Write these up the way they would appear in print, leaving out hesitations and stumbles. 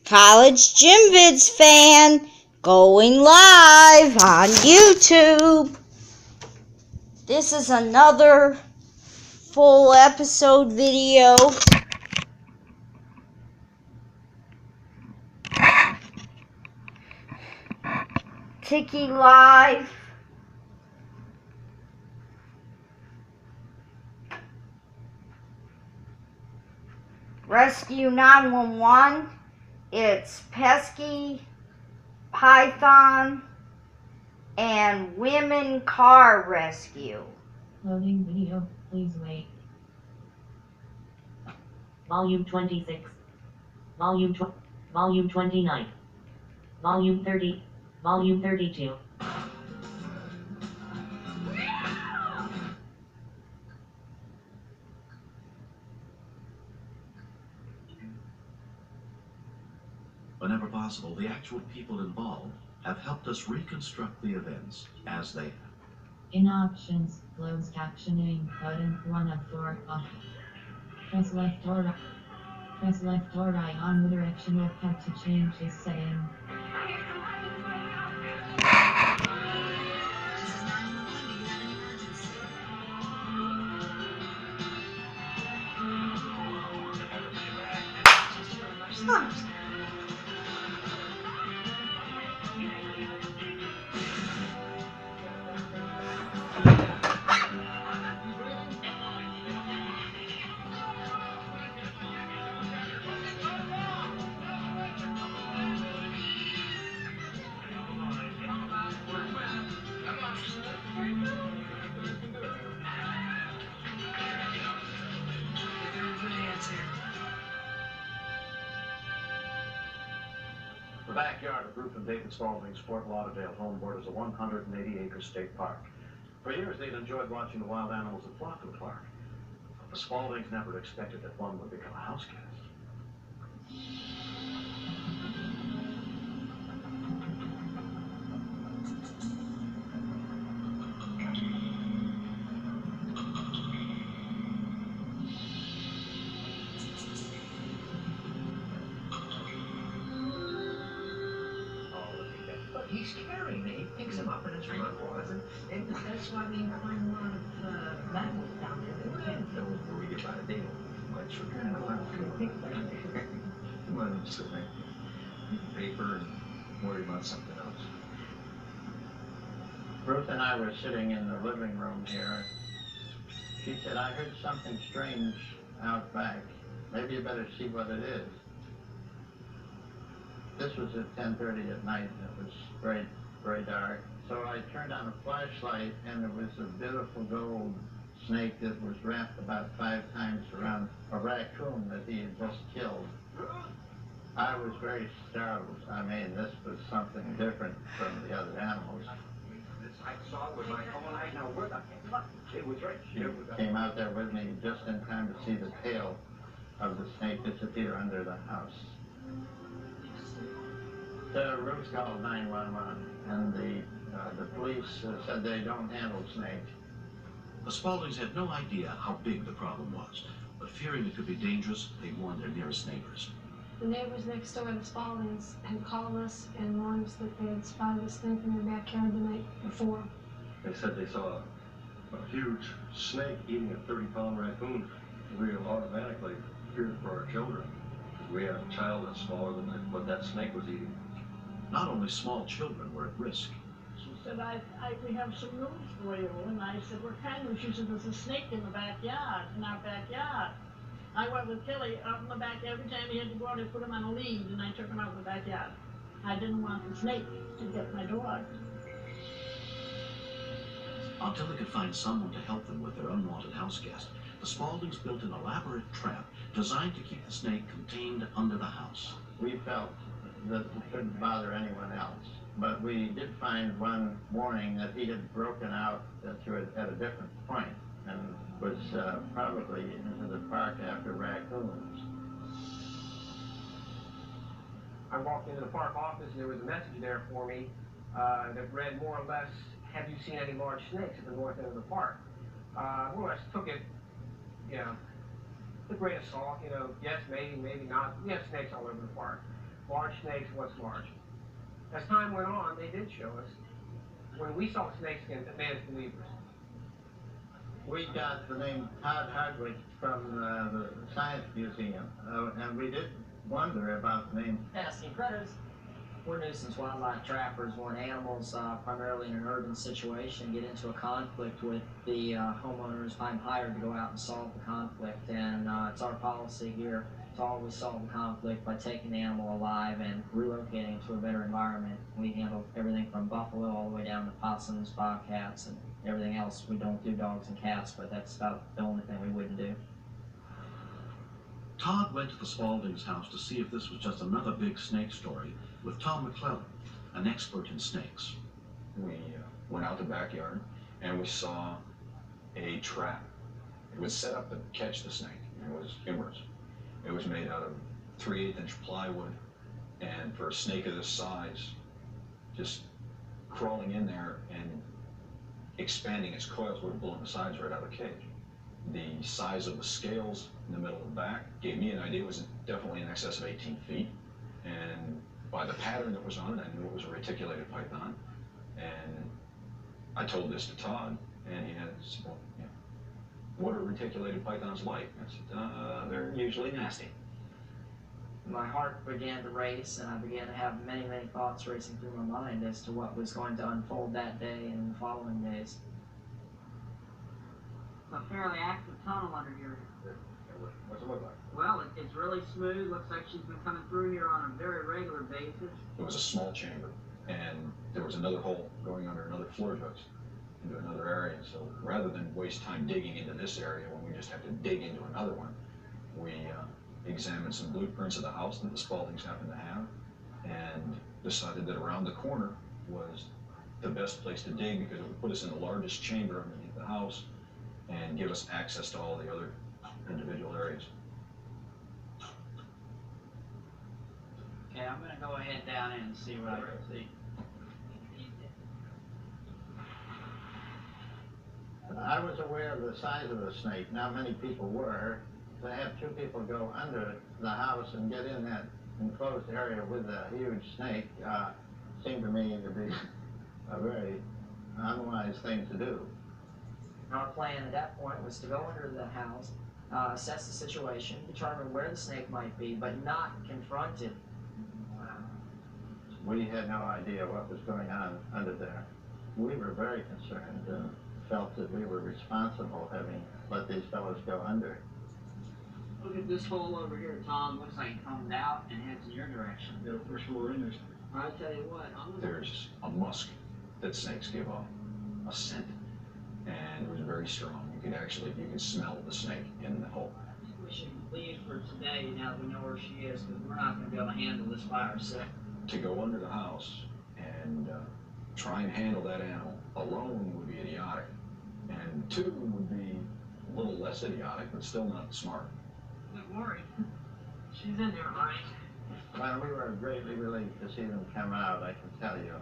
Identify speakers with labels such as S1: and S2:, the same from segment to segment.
S1: College Gym Vids fan going live on YouTube. This is another full episode video. Tiki Live. Rescue 911. It's Pesky, Python, and Women Car Rescue.
S2: Loading video, please wait. Volume 26. Volume 29. Volume 30. Volume 32.
S3: Whenever possible, the actual people involved have helped us reconstruct the events as they happened.
S2: In options, closed captioning, button 1 of 4. Press left or right. Press left or right on the directional pad to change this setting.
S4: The backyard of Ruth and David Spaulding's Fort Lauderdale home borders a 180-acre state park. For years, they'd enjoyed watching the wild animals that flocked to the park. But the Spauldings never expected that one would become a house guest.
S5: He's carrying me. He picks him up in his front paws, and that's why we find a lot of mammals down there. We can't worry about it. They don't much for kind of fun. Come on, just sit back, paper, and worry about something else.
S6: Ruth and I were sitting in the living room here. She said, "I heard something strange out back. Maybe you better see what it is." This was at 10:30 at night, and it was very, very dark. So I turned on a flashlight, and there was a beautiful gold snake that was wrapped about 5 times around a raccoon that he had just killed. I was very startled. I mean, this was something different from the other animals.
S5: I saw it with my own eyes. Now, where the heck? It was right here.
S6: She came out there with me just in time to see the tail of the snake disappear under the house. The Ruth called 911, and the police said they don't handle snakes.
S3: The Spauldings had no idea how big the problem was, but fearing it could be dangerous, they warned their nearest neighbors.
S7: The neighbors next door, the Spauldings, had called us and warned us that they had spotted a snake in their backyard the night before.
S8: They said they saw a huge snake eating a 30-pound raccoon. We automatically feared for our children. We had a child that's smaller than what that snake was eating.
S3: Not only small children were at risk.
S9: She said, we have some news for you. And I said, what kind of news? She said, there's a snake in the backyard, in our backyard. I went with Tilly out in the back every time he had to go out and put him on a lead, and I took him out in the backyard. I didn't want the snake to get my dog.
S3: Until they could find someone to help them with their unwanted house guest, the Spauldings built an elaborate trap designed to keep the snake contained under the house.
S6: We felt that we couldn't bother anyone else. But we did find one morning that he had broken out at a different point and was probably into the park after raccoons.
S5: I walked into the park office, and there was a message there for me that read more or less, "Have you seen any large snakes at the north end of the park?" More or less took it, with a grain of salt, yes, maybe, maybe not. We have snakes all over the park. large snakes, what's large. As time went on, they did show us when we saw snakeskin advanced believers.
S6: We got the name Todd Hardwick from the Science Museum, and we did wonder about the name.
S10: Asking predators. We're nuisance wildlife trappers when animals, primarily in an urban situation, get into a conflict with the homeowners. I'm hired to go out and solve the conflict, and it's our policy here to always solve the conflict by taking the animal alive and relocating it to a better environment. We handle everything from buffalo all the way down to possums, bobcats, and everything else. We don't do dogs and cats, but that's about the only thing we wouldn't do.
S3: Todd went to the Spaulding's house to see if this was just another big snake story with Tom McClellan, an expert in snakes.
S11: We went out the backyard and we saw a trap. It was set up to catch the snake. It was inwards. It was made out of 3/8-inch plywood, and for a snake of this size, just crawling in there and expanding its coils would have blown the sides right out of the cage. The size of the scales in the middle of the back gave me an idea. It was definitely in excess of 18 feet. And by the pattern that was on it, I knew it was a reticulated python. And I told this to Todd, and he said, well, yeah, what are reticulated pythons like? I said, they're usually nasty.
S10: My heart began to race, and I began to have many, many thoughts racing through my mind as to what was going to unfold that day and the following days.
S12: It's a fairly active tunnel under here.
S11: What's it look like?
S12: Well, it's really smooth. Looks like she's been coming through here on a very regular basis.
S11: It was a small chamber, and there was another hole going under another floor joist into another area. So rather than waste time digging into this area when we just have to dig into another one, we examined some blueprints of the house that the Spauldings happened to have, and decided that around the corner was the best place to dig because it would put us in the largest chamber underneath the house and give us access to all the other individual areas.
S12: Okay, I'm going to go ahead down in and see what I can see.
S6: I was aware of the size of the snake. Not many people were. To have two people go under the house and get in that enclosed area with a huge snake seemed to me to be a very unwise thing to do.
S10: Our plan at that point was to go under the house, assess the situation, determine where the snake might be, but not confront it.
S6: We had no idea what was going on under there. We were very concerned and felt that we were responsible having let these fellows go under.
S12: Look at this hole over here, Tom. Looks like it comes out and heads in your direction.
S11: Yeah, for sure in there.
S12: I tell you what,
S11: There's a musk that snakes give off, a scent, and it was very strong. You could smell the snake in the hole.
S12: I think we should leave for today now that we know where she is, because we're not going to be able to handle this by ourselves.
S11: To go under the house and try and handle that animal alone would be idiotic, and two would be a little less idiotic, but still not smart.
S12: Don't worry. She's in there, right?
S6: Well, we were greatly relieved to see them come out, I can tell you.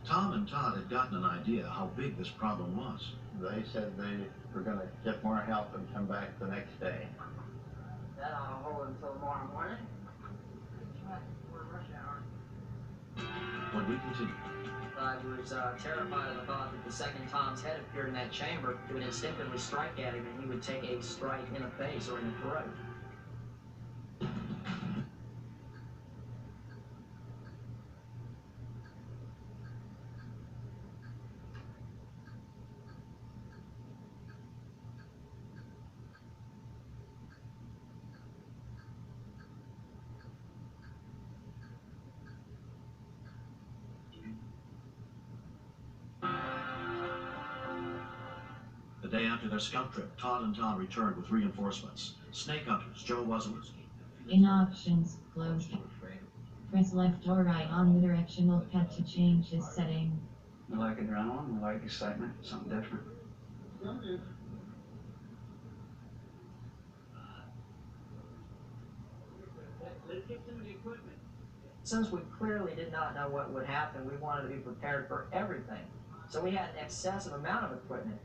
S3: Tom and Todd had gotten an idea how big this problem was.
S6: They said they were going to get more help and come back the next day.
S12: That ought to hold until tomorrow morning. We're rush hour.
S3: When we continue,
S10: I was terrified of the thought that the second Tom's head appeared in that chamber, it would instinctively strike at him and he would take a strike in the face or in the throat.
S3: the day after their scout trip, Todd and Tom returned with reinforcements. Snake hunters Joe Wazowski.
S2: In options, closed. Press left or right on the directional pad to change this setting.
S13: We like adrenaline, we like excitement, something different.
S12: Let's get some of the equipment.
S10: Since we clearly did not know what would happen, we wanted to be prepared for everything. So we had an excessive amount of equipment.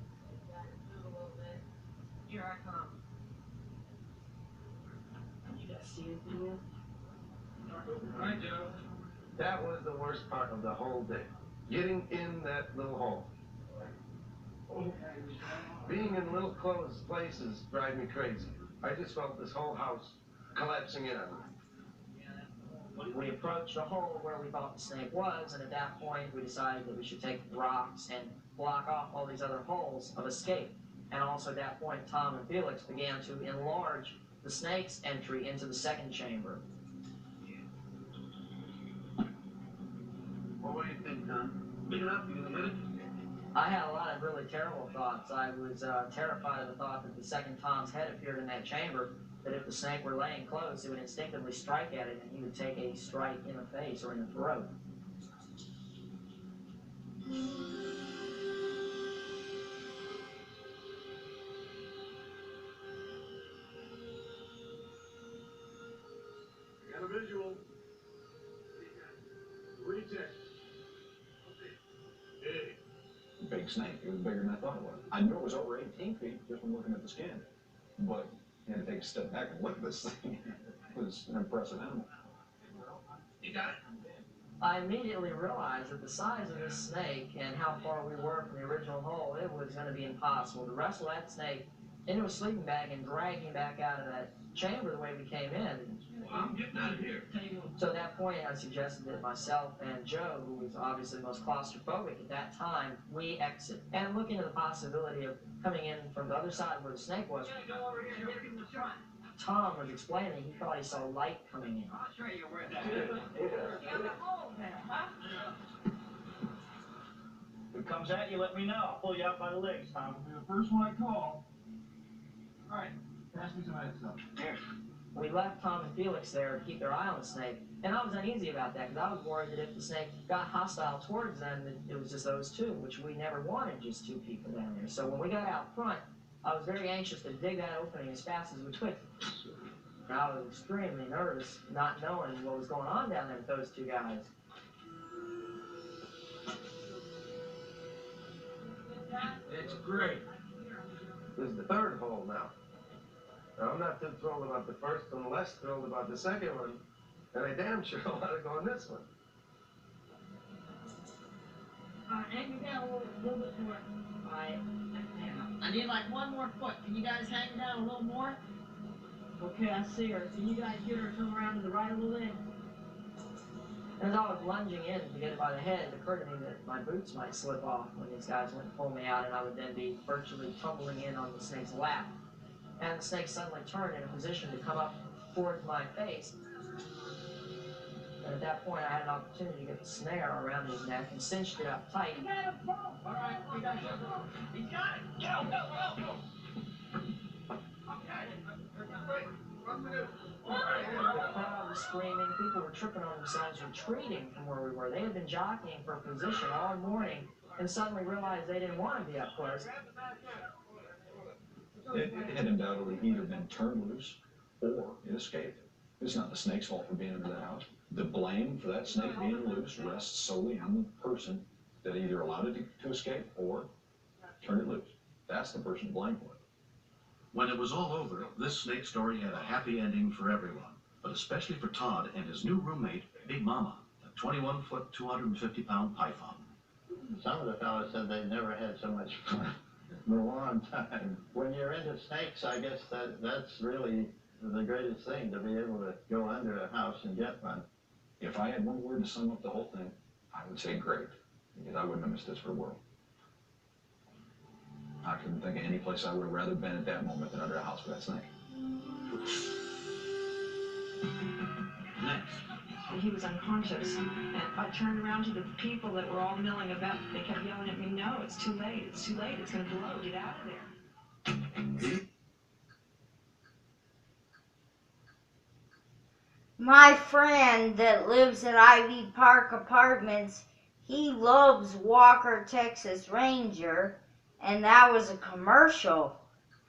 S12: Here I come. You guys see anything yet?
S8: Hi, Joe.
S4: That was the worst part of the whole day. Getting in that little hole. Being in little closed places drive me crazy. I just felt this whole house collapsing in on me.
S10: We approached the hole where we thought the snake was, and at that point we decided that we should take rocks and block off all these other holes of escape. And also at that point, Tom and Felix began to enlarge the snake's entry into the second chamber.
S4: Well, what do you think, Tom? Big enough? You gonna hit it?
S10: I had a lot of really terrible thoughts. I was terrified of the thought that the second Tom's head appeared in that chamber, that if the snake were laying close, it would instinctively strike at it, and he would take a strike in the face or in the throat.
S4: I got a visual. Recheck. Hey.
S11: Big snake. It was bigger than I thought it was. I knew it was over 18 feet just from looking at the skin. But you had to take a step back and look at this thing. It was an impressive animal.
S4: You got it?
S10: I immediately realized that the size of this snake and how far we were from the original hole, it was going to be impossible to wrestle that snake into a sleeping bag and drag him back out of that chamber the way we came in.
S4: Well, I'm getting out of here.
S10: So at that point, I suggested that myself and Joe, who was obviously the most claustrophobic at that time, we exit and look into the possibility of coming in from the other side where the snake was.
S12: Go over here and get him in the front.
S10: Tom was explaining he thought he saw light coming in.
S12: I'll show you where that is. You got the hole there, huh?
S14: If it comes at you, let me know. I'll pull you out by the legs, Tom. You're the first one I call. All right, pass me some of that stuff. Here.
S10: We left Tom and Felix there to keep their eye on the snake, and I was uneasy about that because I was worried that if the snake got hostile towards them, that it was just those two, which we never wanted just two people down there. So when we got out front, I was very anxious to dig that opening as fast as we could. And I was extremely nervous, not knowing what was going on down there with those two guys.
S4: It's great. This is the third hole now. Now, I'm not too thrilled about the first one, less thrilled about the second one, and I damn sure want to go on this one.
S9: Hang it down a little bit more. Alright. I need like one more foot. Can you guys hang it down a little more? Okay, I see her. Can you guys get her to come around to the right a little bit?
S10: As I was lunging in to get it by the head, it occurred to me that my boots might slip off when these guys went and pulled me out, and I would then be virtually tumbling in on the snake's lap. And the snake suddenly turned in a position to come up towards my face. And at that point, I had an opportunity to get the snare around his neck and cinched it up tight.
S9: You got a phone! Alright, we got your phone. He's got it! Go, go, go, go! Okay. What's it?
S10: The crowd was screaming, people were tripping on themselves, retreating from where we were. They had been jockeying for a position all morning and suddenly realized they didn't want to be up close.
S11: It had undoubtedly either been turned loose or it escaped. It's not the snake's fault for being into the house. The blame for that snake being loose rests solely on the person that either allowed it to escape or turned it loose. That's the person to blame for it.
S3: When it was all over, this snake story had a happy ending for everyone, but especially for Todd and his new roommate, Big Mama, a 21-foot, 250-pound python.
S6: Some of the fellas said they never had so much fun in a long time. When you're into snakes, I guess that's really the greatest thing, to be able to go under a house and get one.
S11: If I had one word to sum up the whole thing, I would say great, because I wouldn't have missed this for the world. I couldn't think of any place I would have rather been at that moment than under a house with that snake.
S3: Next.
S15: He was unconscious, and I turned around to the people that were all milling about. They kept yelling at me, "No, it's too late, it's too late, it's going to blow, get out of there."
S1: My friend that lives at Ivy Park Apartments, he loves Walker, Texas Ranger, and that was a commercial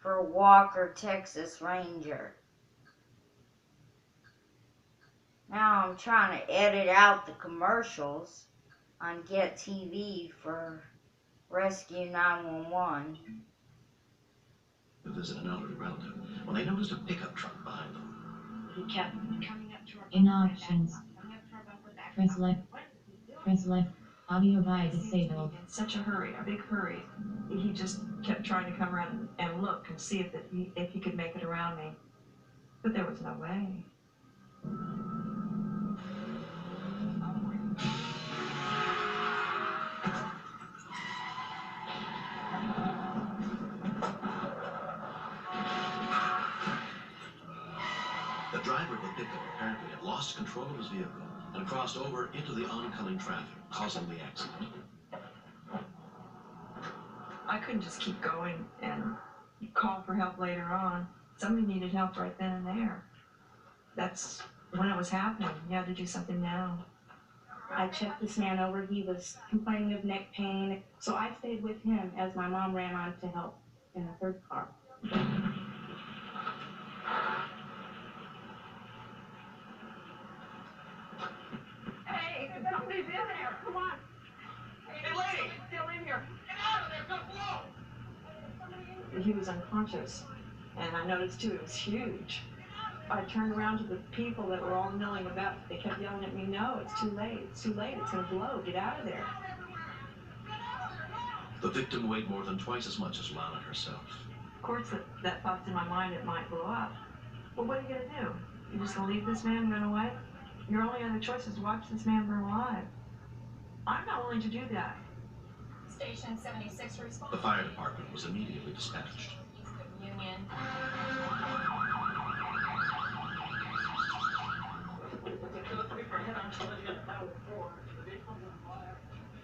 S1: for Walker, Texas Ranger. Now I'm trying to edit out the commercials on Get TV for Rescue 911.
S3: To visit an elderly relative when they noticed a pickup truck behind them.
S15: He kept coming up to our
S2: In options, press left. Press left. Audio by disabled.
S15: In such a hurry, a big hurry. He just kept trying to come around and look and see if he could make it around me. But there was no way.
S3: The driver of the pickup apparently had lost control of his vehicle and crossed over into the oncoming traffic, causing the accident.
S15: I couldn't just keep going and call for help later on. Somebody needed help right then and there. That's when it was happening. You had to do something now.
S16: I checked this man over. He was complaining of neck pain. So I stayed with him as my mom ran on to help in a third car.
S12: Hey, somebody's in there. Come on. Hey, lady, still in here. Get out of there. Go blow.
S15: He was unconscious, and I noticed too it was huge. I turned around to the people that were all milling about. They kept yelling at me, "No, it's too late. It's too late. It's going to blow. Get out of there."
S3: The victim weighed more than twice as much as Lana herself.
S15: Of course, that thought's in my mind it might blow up. But what are you going to do? You're just going to leave this man run away? Your only other choice is to watch this man burn alive. I'm not willing to do that.
S17: Station 76 response.
S3: The fire department was immediately dispatched.
S17: East of Union.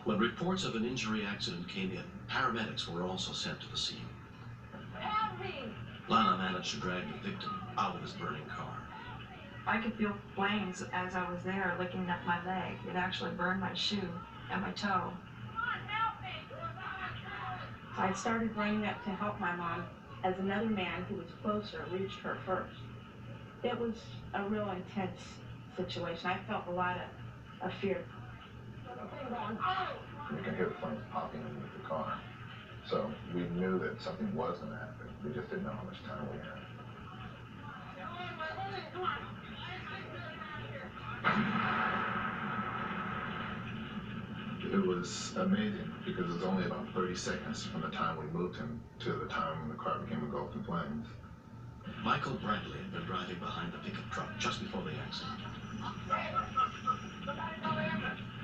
S3: When reports of an injury accident came in, paramedics were also sent to the scene.
S12: Help me.
S3: Lana managed to drag the victim out of his burning car.
S15: I could feel flames as I was there licking up my leg. It actually burned my shoe and my toe.
S16: I started running up to help my mom as another man who was closer reached her first. It was a real intense situation. I felt a lot of fear.
S18: You can hear the flames popping underneath the car. So we knew that something was going to happen. We just didn't know how much time we had. It was amazing because it was only about 30 seconds from the time we moved him to the time when the car became engulfed in flames.
S3: Michael Bradley had been driving behind the pickup truck just before the accident.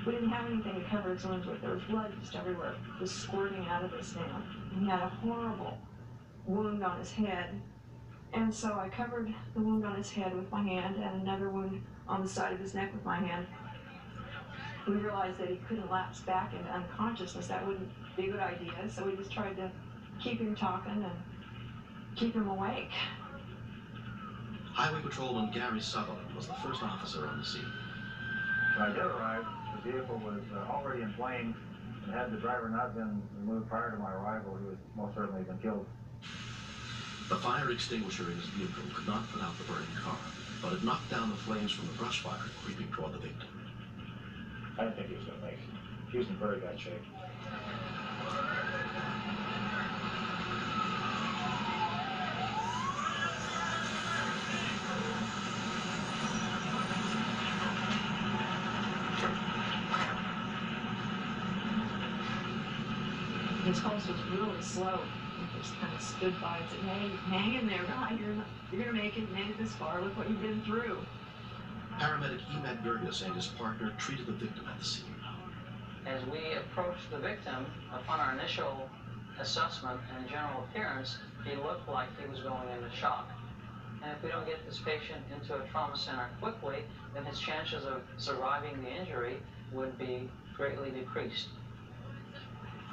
S15: We didn't have anything to cover his wounds with. There was blood just everywhere, just squirting out of his man. He had a horrible wound on his head. And so I covered the wound on his head with my hand and another wound on the side of his neck with my hand. We realized that he couldn't lapse back into unconsciousness. That wouldn't be a good idea. So we just tried to keep him talking and keep him awake.
S3: Highway Patrolman Gary Sutherland was the first officer on the scene.
S4: When I did arrive, the vehicle was already in flames, and had the driver not been removed prior to my arrival, he would most certainly have been killed.
S3: The fire extinguisher in his vehicle could not put out the burning car, but it knocked down the flames from the brush fire creeping toward the victim.
S4: I didn't think he was going to make it. He was in very bad shape.
S15: His pulse was really slow. He just kind of stood by and said, "Hey, hang in there, guy. You're going to make it. You made it this far. Look what you've been through."
S3: Paramedic Emad Gerges and his partner treated the victim at the scene.
S19: As we approached the victim, upon our initial assessment and general appearance, he looked like he was going into shock. And if we don't get this patient into a trauma center quickly, then his chances of surviving the injury would be greatly decreased.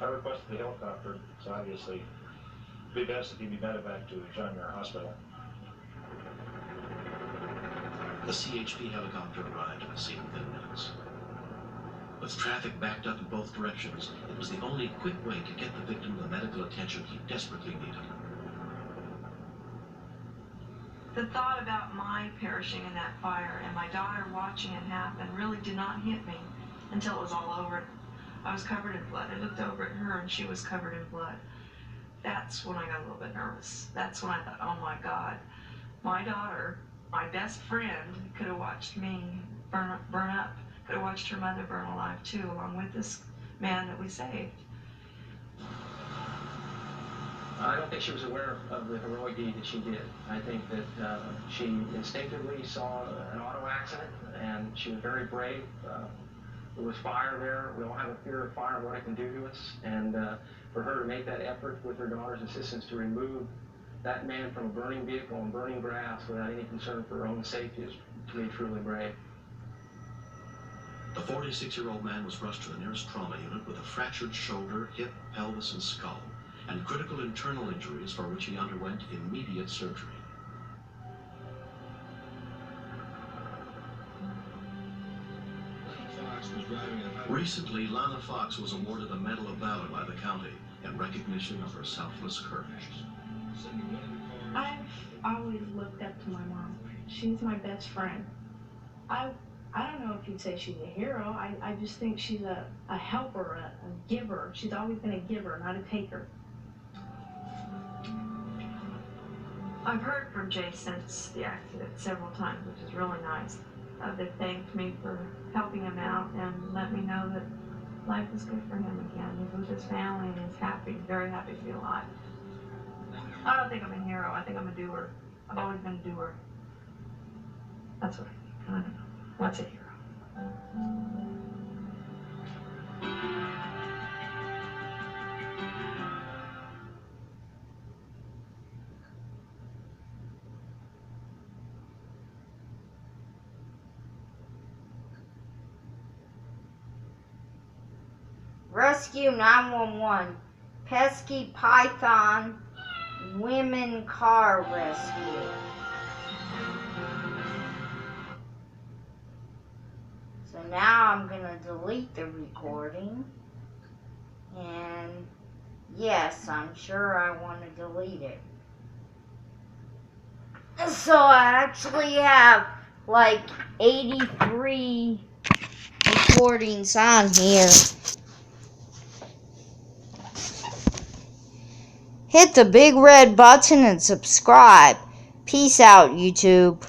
S4: I requested the helicopter, so obviously it'd be best if he be medevac to John Muir Hospital.
S3: The CHP helicopter arrived at the scene within minutes. With traffic backed up in both directions, it was the only quick way to get the victim the medical attention he desperately needed.
S15: The thought about my perishing in that fire and my daughter watching it happen really did not hit me until it was all over. I was covered in blood. I looked over at her and she was covered in blood. That's when I got a little bit nervous. That's when I thought, oh my God, my daughter, My best friend could have watched me burn up, could have watched her mother burn alive too, along with this man that we saved.
S14: I don't think she was aware of the heroic deed that she did. I think that she instinctively saw an auto accident, and she was very brave. There was fire there. We all have a fear of fire and what it can do to us. And for her to make that effort with her daughter's assistance to remove that man from a burning vehicle and burning grass without any concern for her own safety is, to me, truly brave.
S3: The 46-year-old man was rushed to the nearest trauma unit with a fractured shoulder, hip, pelvis, and skull, and critical internal injuries for which he underwent immediate surgery. Recently, Lana Fox was awarded the Medal of Valor by the county in recognition of her selfless courage.
S16: I've always looked up to my mom. She's my best friend. I don't know if you'd say she's a hero. I just think she's a helper, a giver. She's always been a giver, not a taker.
S15: I've heard from Jay since the accident several times, which is really nice. They've thanked me for helping him out and let me know that life is good for him again. He's with his family and he's happy, very happy to be alive. I don't think I'm a hero. I think I'm a doer. I've always been a doer. That's what I think. I don't know. What's a hero?
S1: Rescue 911. Pesky python women car rescue. So now I'm going to delete the recording. And yes, I'm sure I want to delete it. So I actually have like 83 recordings on here. Hit the big red button and subscribe. Peace out, YouTube.